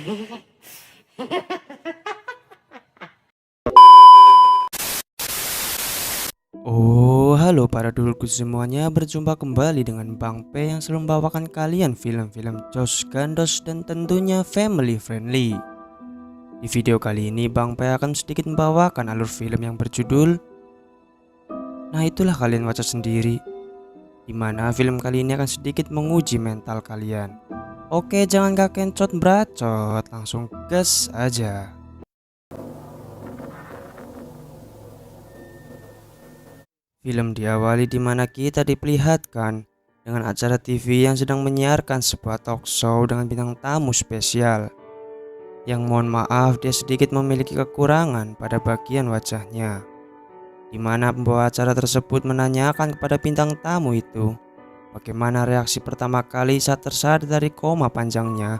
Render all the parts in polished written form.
Oh, halo para dulurku semuanya, berjumpa kembali dengan Bang P yang selalu membawakan kalian film-film Jos Gandos dan tentunya family friendly. Di video kali ini Bang P akan sedikit membawakan alur film yang berjudul Nah Itulah Kalian Baca Sendiri, dimana film kali ini akan sedikit menguji mental kalian. Oke, jangan gak kencot bracot, langsung gas aja. Film diawali di mana kita diperlihatkan dengan acara TV yang sedang menyiarkan sebuah talk show dengan bintang tamu spesial. Yang mohon maaf dia sedikit memiliki kekurangan pada bagian wajahnya. Di mana pembawa acara tersebut menanyakan kepada bintang tamu itu bagaimana reaksi pertama kali saat tersadar dari koma panjangnya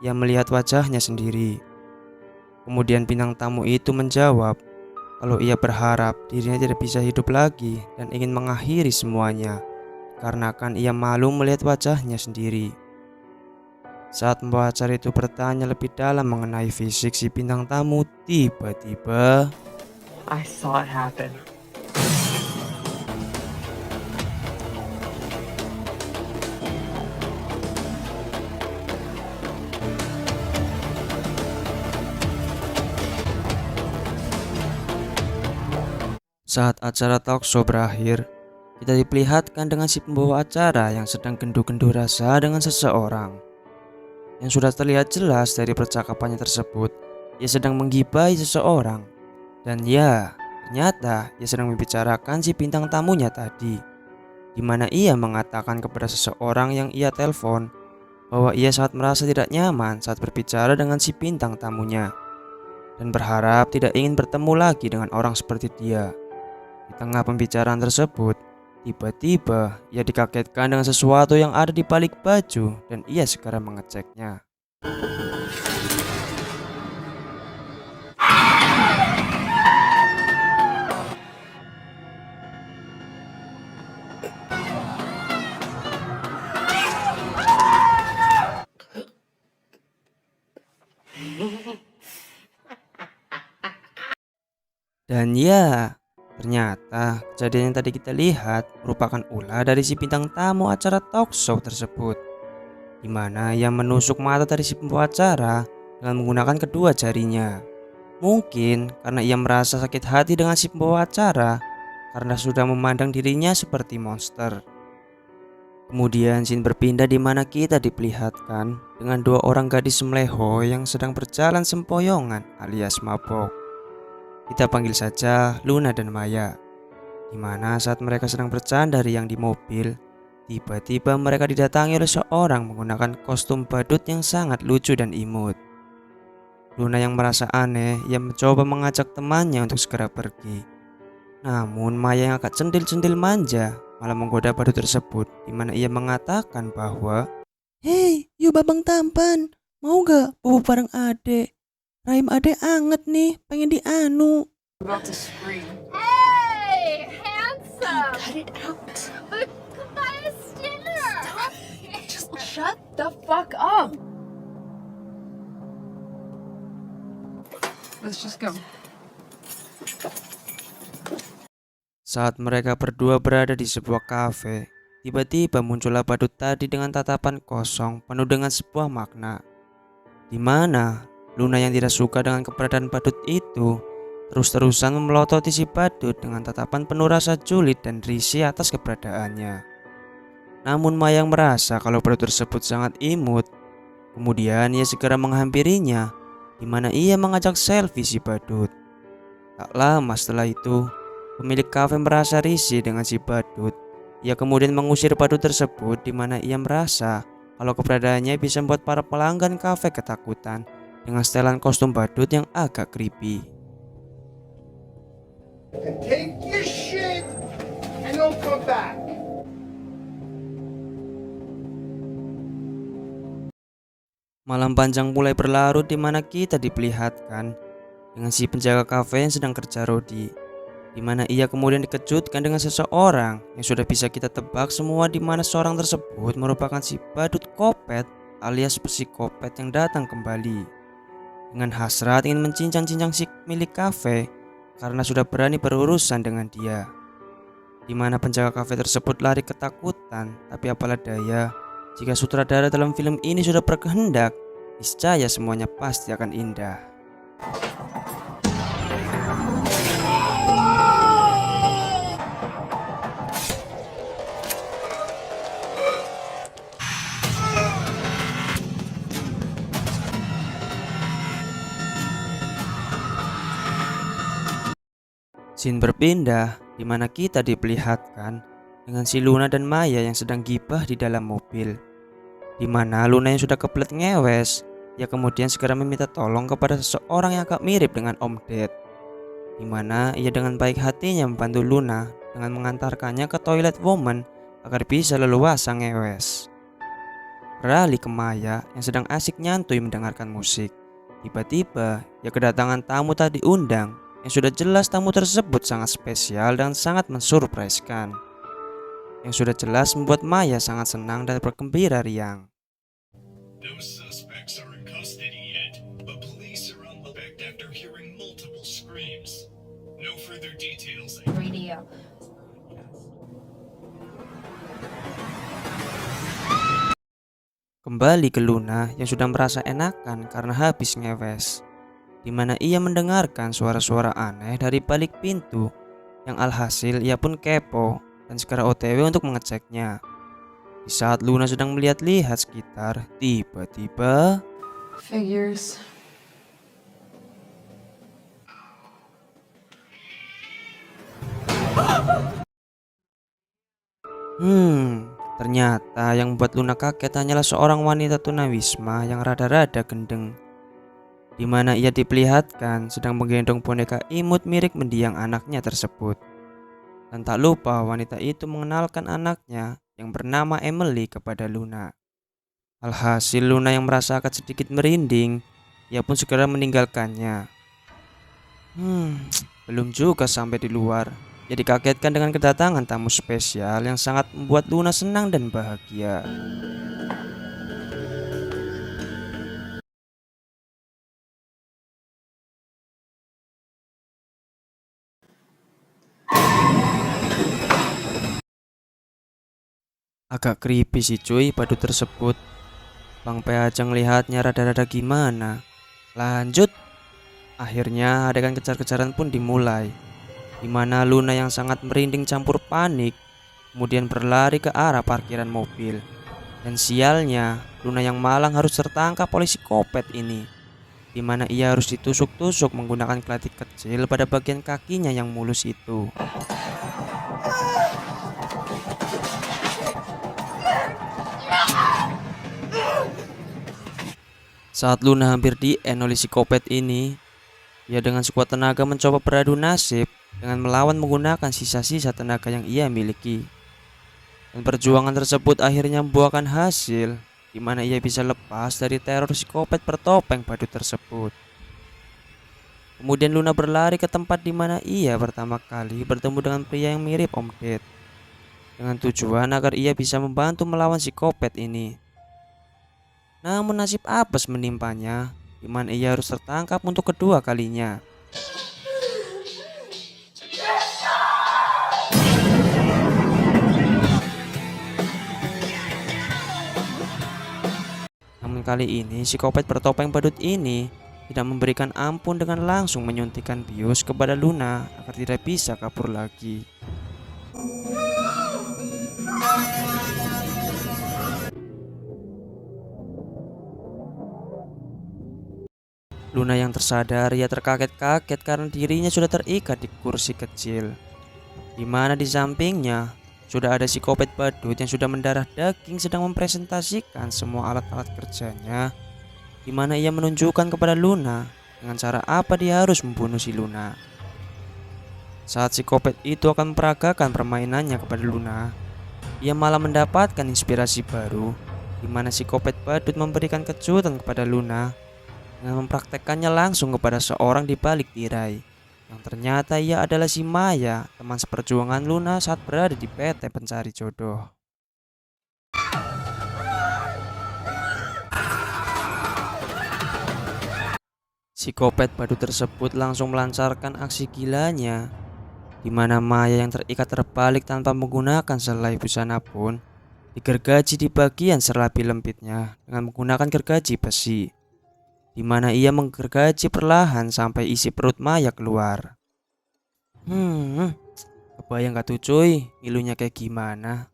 yang melihat wajahnya sendiri. Kemudian bintang tamu itu menjawab kalau ia berharap dirinya tidak bisa hidup lagi dan ingin mengakhiri semuanya karena kan ia malu melihat wajahnya sendiri. Saat pembawa acara itu bertanya lebih dalam mengenai fisik si bintang tamu, tiba-tiba I saw it happen. saat acara talk show berakhir, kita diperlihatkan dengan si pembawa acara yang sedang gendu-gendu rasa dengan seseorang. Yang sudah terlihat jelas dari percakapannya tersebut, ia sedang menggibai seseorang. Dan ya, ternyata ia sedang membicarakan si bintang tamunya tadi, di mana ia mengatakan kepada seseorang yang ia telepon bahwa ia sangat merasa tidak nyaman saat berbicara dengan si bintang tamunya dan berharap tidak ingin bertemu lagi dengan orang seperti dia. Di tengah pembicaraan tersebut, tiba-tiba ia dikagetkan dengan sesuatu yang ada di balik baju dan ia segera mengeceknya. Dan ya, ternyata kejadian yang tadi kita lihat merupakan ulah dari si bintang tamu acara talk show tersebut, di mana ia menusuk mata dari si pembawa acara dengan menggunakan kedua jarinya. Mungkin karena ia merasa sakit hati dengan si pembawa acara karena sudah memandang dirinya seperti monster. Kemudian scene berpindah di mana kita diperlihatkan dengan dua orang gadis semleho yang sedang berjalan sempoyongan alias mabok. Kita panggil saja Luna dan Maya. Di mana saat mereka sedang bercanda riang di mobil, tiba-tiba mereka didatangi oleh seorang menggunakan kostum badut yang sangat lucu dan imut. Luna yang merasa aneh, ia mencoba mengajak temannya untuk segera pergi. Namun Maya yang agak centil-centil manja malah menggoda badut tersebut, di mana ia mengatakan bahwa, "Hei, yuk babang tampan, mau gak bobo bareng adek? Rahim adek anget nih, pengen dianu." About to scream. Hey, handsome! Cut it out. But buy us dinner! Stop. Just shut the fuck up. Let's just go. Saat mereka berdua berada di sebuah kafe, tiba-tiba muncullah badut tadi dengan tatapan kosong penuh dengan sebuah makna. Di mana Luna yang tidak suka dengan keberadaan badut itu terus-terusan memelototi si badut dengan tatapan penuh rasa julid dan risih atas keberadaannya. Namun Maya yang merasa kalau badut tersebut sangat imut. Kemudian ia segera menghampirinya, di mana ia mengajak selfie si badut. Tak lama setelah itu, pemilik kafe merasa risih dengan si badut. Ia kemudian mengusir badut tersebut, di mana ia merasa kalau keberadaannya bisa membuat para pelanggan kafe ketakutan dengan setelan kostum badut yang agak creepy. And take your shit and don't come back. Malam panjang mulai berlarut di mana kita diperlihatkan dengan si penjaga kafe yang sedang kerja rodi, di mana ia kemudian dikejutkan dengan seseorang yang sudah bisa kita tebak semua, di mana seorang tersebut merupakan si badut kopet alias psikopat yang datang kembali. dengan hasrat ingin mencincang-cincang si milik kafe karena sudah berani berurusan dengan dia. Di mana penjaga kafe tersebut lari ketakutan, tapi apalah daya, jika sutradara dalam film ini sudah berkehendak, niscaya semuanya pasti akan indah. Scene berpindah, di mana kita diperlihatkan dengan si Luna dan Maya yang sedang gibah di dalam mobil. Di mana Luna yang sudah kebelet ngewes, ia kemudian segera meminta tolong kepada seseorang yang agak mirip dengan Om Ded. Di mana ia dengan baik hatinya membantu Luna dengan mengantarkannya ke toilet woman agar bisa leluasa ngewes. Beralih ke Maya yang sedang asik nyantui mendengarkan musik. Tiba-tiba ia kedatangan tamu tak diundang, yang sudah jelas tamu tersebut sangat spesial dan sangat mensurpriskan. Yang sudah jelas membuat Maya sangat senang dan bergembira riang. No suspects are in custody yet, but police are on the suspect after hearing multiple screams. No further details. Radio. Kembali ke Luna yang sudah merasa enakan karena habis ngewes, di mana ia mendengarkan suara-suara aneh dari balik pintu, yang alhasil ia pun kepo dan segera OTW untuk mengeceknya. Di saat Luna sedang melihat-lihat sekitar, tiba-tiba Figures. ternyata yang membuat Luna kaget hanyalah seorang wanita tunawisma yang rada-rada gendeng, di mana ia diperlihatkan sedang menggendong boneka imut mirip mendiang anaknya tersebut. Dan tak lupa wanita itu mengenalkan anaknya yang bernama Emily kepada Luna. Alhasil Luna yang merasa agak sedikit merinding, ia pun segera meninggalkannya. Belum juga sampai di luar, ia dikagetkan dengan kedatangan tamu spesial yang sangat membuat Luna senang dan bahagia. Agak creepy sih cuy badut tersebut. Bang P aja ngelihatnya rada-rada gimana. Lanjut. Akhirnya adegan kejar-kejaran pun dimulai, di mana Luna yang sangat merinding campur panik kemudian berlari ke arah parkiran mobil. Dan sialnya, Luna yang malang harus tertangkap oleh psikopat ini, di mana ia harus ditusuk-tusuk menggunakan klatik kecil pada bagian kakinya yang mulus itu. Saat Luna hampir di-end oleh psikopat ini, ia dengan sekuat tenaga mencoba beradu nasib dengan melawan menggunakan sisa-sisa tenaga yang ia miliki. Dan perjuangan tersebut akhirnya membuahkan hasil, di mana ia bisa lepas dari teror psikopat bertopeng badut tersebut. Kemudian Luna berlari ke tempat di mana ia pertama kali bertemu dengan pria yang mirip Om Ded, dengan tujuan agar ia bisa membantu melawan psikopat ini. Namun nasib apes menimpanya, di mana ia harus tertangkap untuk kedua kalinya. Namun kali ini psikopat bertopeng badut ini tidak memberikan ampun dengan langsung menyuntikkan bius kepada Luna agar tidak bisa kabur lagi. Luna yang tersadar, ia terkaget-kaget karena dirinya sudah terikat di kursi kecil, di mana di sampingnya sudah ada psikopat badut yang sudah mendarah daging sedang mempresentasikan semua alat-alat kerjanya, di mana ia menunjukkan kepada Luna dengan cara apa dia harus membunuh si Luna. Saat psikopat itu akan memperagakan permainannya kepada Luna, ia malah mendapatkan inspirasi baru, di mana psikopat badut memberikan kejutan kepada Luna dengan mempraktekkannya langsung kepada seorang di balik tirai, yang ternyata ia adalah si Maya, teman seperjuangan Luna saat berada di PT Pencari Jodoh. Psikopat badut tersebut langsung melancarkan aksi gilanya, di mana Maya yang terikat terbalik tanpa menggunakan selai busana pun digergaji di bagian serabi lembitnya dengan menggunakan gergaji besi, di mana ia menggergaji perlahan sampai isi perut Maya keluar. Kebayang gak tuh cuy, ngilunya kayak gimana?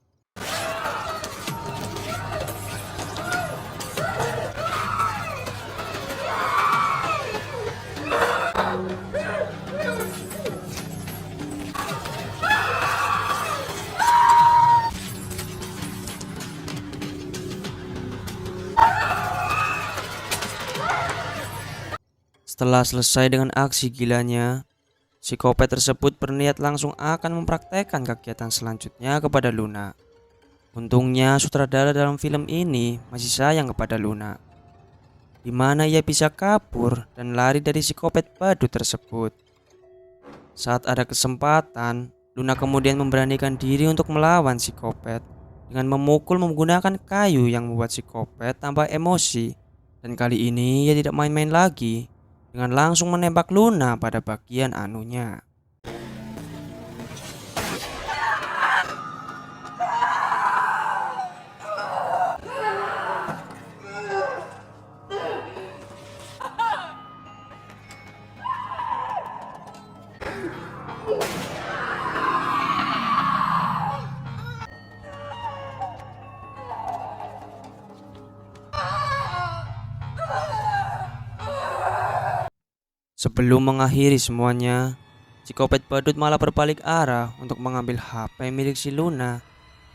Setelah selesai dengan aksi gilanya, psikopat tersebut berniat langsung akan mempraktekkan kegiatan selanjutnya kepada Luna. Untungnya sutradara dalam film ini masih sayang kepada Luna, di mana ia bisa kabur dan lari dari psikopat badut tersebut. Saat ada kesempatan, Luna kemudian memberanikan diri untuk melawan psikopat dengan memukul menggunakan kayu yang membuat psikopat tambah emosi, dan kali ini ia tidak main-main lagi dengan langsung menembak Luna pada bagian anunya. Sebelum mengakhiri semuanya, psikopat badut malah berbalik arah untuk mengambil HP milik si Luna,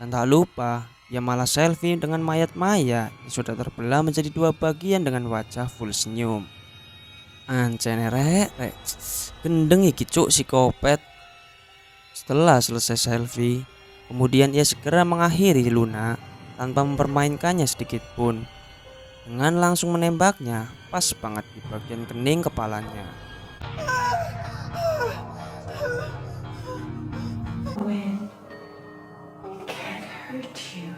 dan tak lupa ia malah selfie dengan mayat Maya yang sudah terbelah menjadi dua bagian dengan wajah full senyum. Ancene rek, gendeng iki cuk psikopat. Setelah selesai selfie, kemudian ia segera mengakhiri Luna tanpa mempermainkannya sedikit pun, dengan langsung menembaknya pas banget di bagian kening kepalanya. When can't hurt you.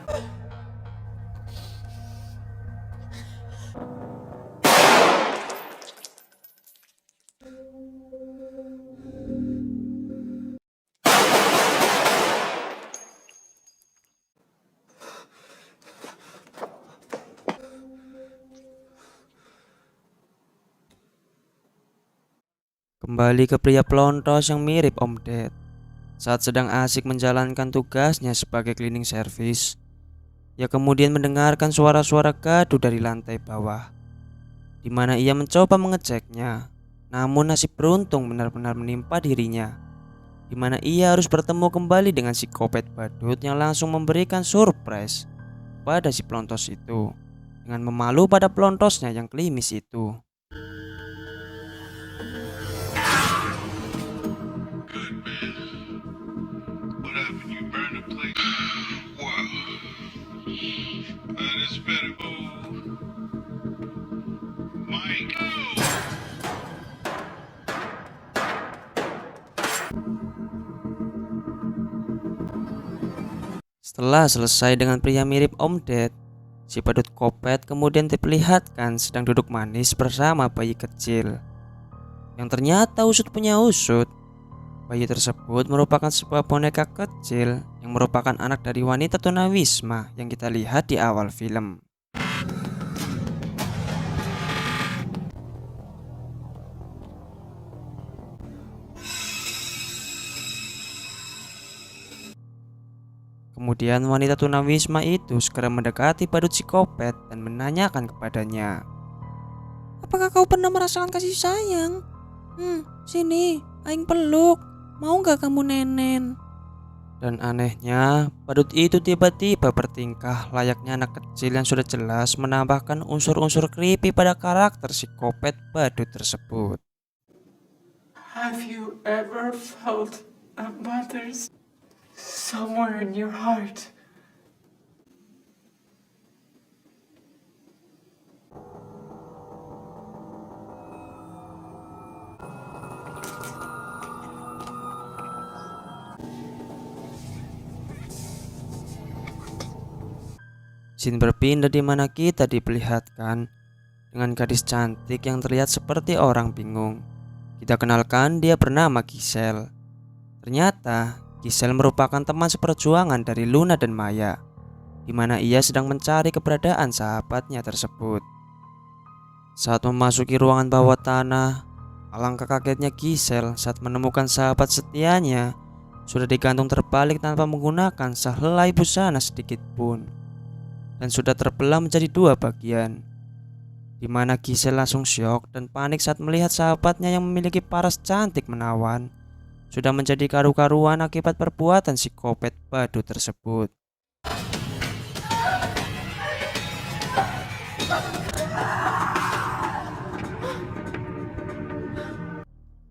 Kembali ke pria pelontos yang mirip Om Ded. Saat sedang asik menjalankan tugasnya sebagai cleaning service, ia kemudian mendengarkan suara-suara gaduh dari lantai bawah, di mana ia mencoba mengeceknya. Namun nasib beruntung benar-benar menimpa dirinya, di mana ia harus bertemu kembali dengan psikopat badut yang langsung memberikan surprise pada si pelontos itu, dengan memalu pada pelontosnya yang klimis itu. What happened? You burned the place? Wow. That is better. Oh. Mike. Setelah selesai dengan pria mirip Om Ded, si badut kopet kemudian diperlihatkan sedang duduk manis bersama bayi kecil, yang ternyata usut punya usut. Bayi tersebut merupakan sebuah boneka kecil yang merupakan anak dari wanita tunawisma yang kita lihat di awal film. Kemudian wanita tunawisma itu segera mendekati badut psikopat dan menanyakan kepadanya, "Apakah kau pernah merasakan kasih sayang? Sini, aing peluk. Mau gak kamu nenen?" Dan anehnya, badut itu tiba-tiba bertingkah layaknya anak kecil yang sudah jelas menambahkan unsur-unsur creepy pada karakter psikopat badut tersebut. Have you ever felt a mother's somewhere in your heart? Scene berpindah di mana kita diperlihatkan dengan gadis cantik yang terlihat seperti orang bingung. Kita kenalkan dia bernama Giselle. Ternyata Giselle merupakan teman seperjuangan dari Luna dan Maya, di mana ia sedang mencari keberadaan sahabatnya tersebut. Saat memasuki ruangan bawah tanah, alangkah kagetnya Giselle saat menemukan sahabat setianya sudah digantung terbalik tanpa menggunakan sehelai busana sedikit pun, dan sudah terbelah menjadi dua bagian, di mana Giselle langsung syok dan panik saat melihat sahabatnya yang memiliki paras cantik menawan sudah menjadi karu-karuan akibat perbuatan psikopat badut tersebut.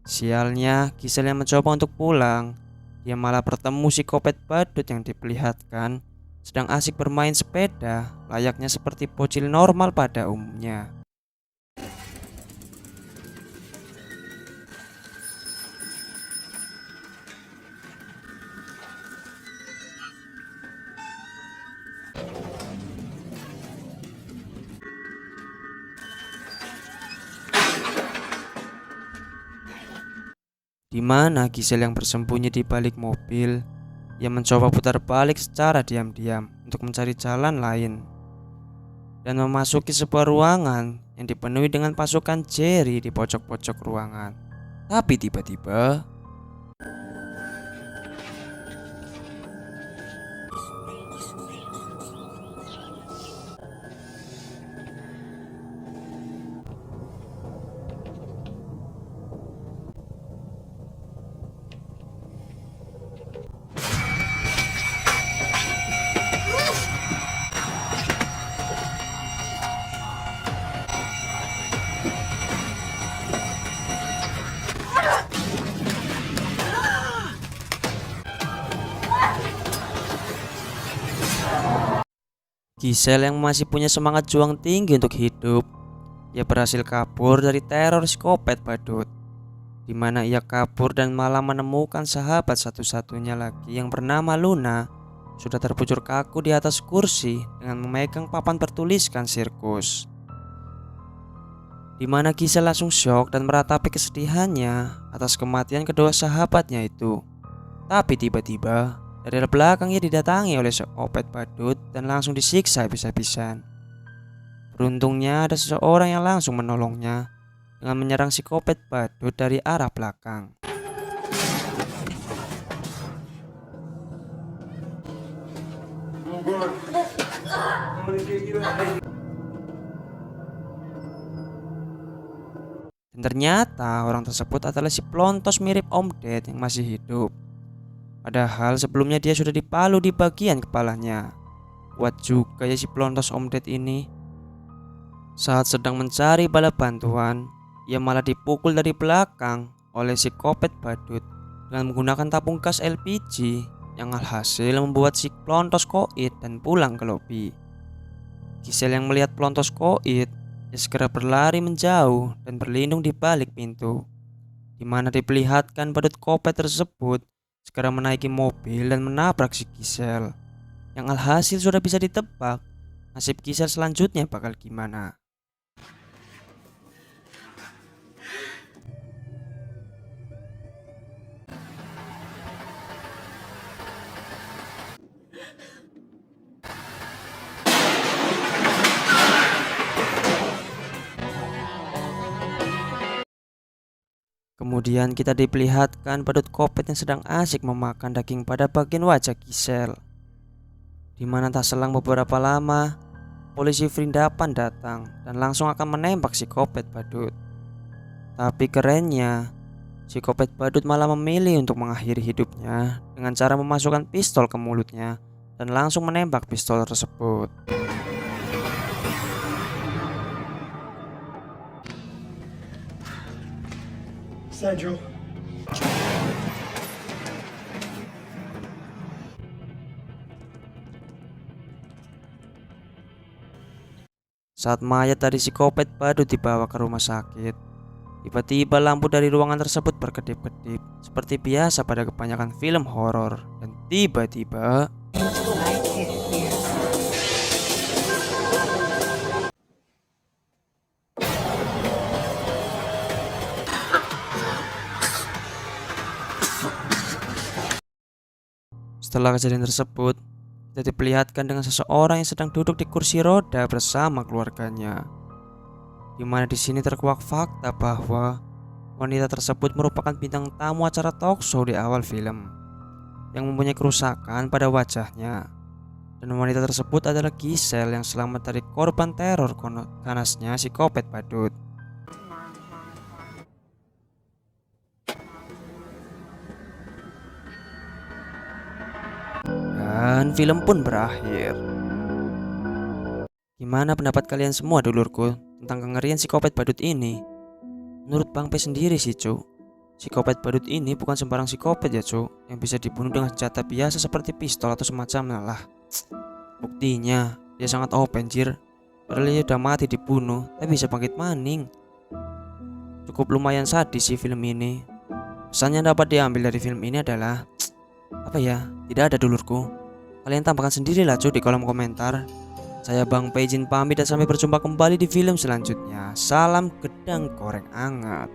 Sialnya, Giselle yang mencoba untuk pulang, dia malah bertemu psikopat badut yang diperlihatkan sedang asik bermain sepeda layaknya seperti bocil normal pada umumnya. Di mana Giselle yang bersembunyi di balik mobil, ia mencoba putar balik secara diam-diam untuk mencari jalan lain dan memasuki sebuah ruangan yang dipenuhi dengan pasukan Jerry di pojok-pojok ruangan. Tapi tiba-tiba Giselle yang masih punya semangat juang tinggi untuk hidup, ia berhasil kabur dari teror psikopat badut, di mana ia kabur dan malah menemukan sahabat satu-satunya lagi yang bernama Luna sudah terbucur kaku di atas kursi dengan memegang papan bertuliskan sirkus. Di mana Giselle langsung syok dan meratapi kesedihannya atas kematian kedua sahabatnya itu. Tapi tiba-tiba dari belakang ia didatangi oleh psikopat badut dan langsung disiksa habis-habisan. Beruntungnya ada seseorang yang langsung menolongnya dengan menyerang psikopat badut dari arah belakang. Dan ternyata orang tersebut adalah si pelontos mirip Om Ded yang masih hidup. Padahal sebelumnya dia sudah dipalu di bagian kepalanya. Kuat juga ya si pelontos Om Ded ini. Saat sedang mencari bala bantuan, ia malah dipukul dari belakang oleh si psikopat badut dengan menggunakan tabung gas LPG yang alhasil membuat si pelontos koit dan pulang ke lobi. Giselle yang melihat pelontos koit, ia segera berlari menjauh dan berlindung di balik pintu, di mana diperlihatkan badut psikopat tersebut segera menaiki mobil dan menabrak si Giselle, yang alhasil sudah bisa ditebak nasib Giselle selanjutnya bakal gimana. Kemudian kita diperlihatkan badut kopet yang sedang asik memakan daging pada bagian wajah Giselle. Di mana tak selang beberapa lama, polisi Vrindapan datang dan langsung akan menembak si psikopat badut. Tapi kerennya, si psikopat badut malah memilih untuk mengakhiri hidupnya dengan cara memasukkan pistol ke mulutnya dan langsung menembak pistol tersebut. Sandro. Saat mayat dari si psikopat badut dibawa ke rumah sakit, tiba-tiba lampu dari ruangan tersebut berkedip-kedip seperti biasa pada kebanyakan film horor, dan tiba-tiba Setelah kejadian tersebut, kita diperlihatkan dengan seseorang yang sedang duduk di kursi roda bersama keluarganya. Di mana di sini terkuak fakta bahwa wanita tersebut merupakan bintang tamu acara talk show di awal film yang mempunyai kerusakan pada wajahnya. Dan wanita tersebut adalah Giselle yang selamat dari korban teror ganasnya psikopat badut. Dan film pun berakhir. Gimana pendapat kalian semua dulurku tentang kengerian psikopat badut ini? Menurut Bang P sendiri sih cu, psikopat badut ini bukan sembarang psikopat ya cu, yang bisa dibunuh dengan senjata biasa seperti pistol atau semacamnya lah. Buktinya dia sangat OP anjir. Padahal dia udah mati dibunuh tapi bisa bangkit maning. Cukup lumayan sadis sih film ini. Pesan yang dapat diambil dari film ini adalah apa ya, tidak ada dulurku. Kalian tambahkan sendirilah cuy di kolom komentar. Saya Bang P izin pamit dan sampai berjumpa kembali di film selanjutnya. Salam gedang goreng anget.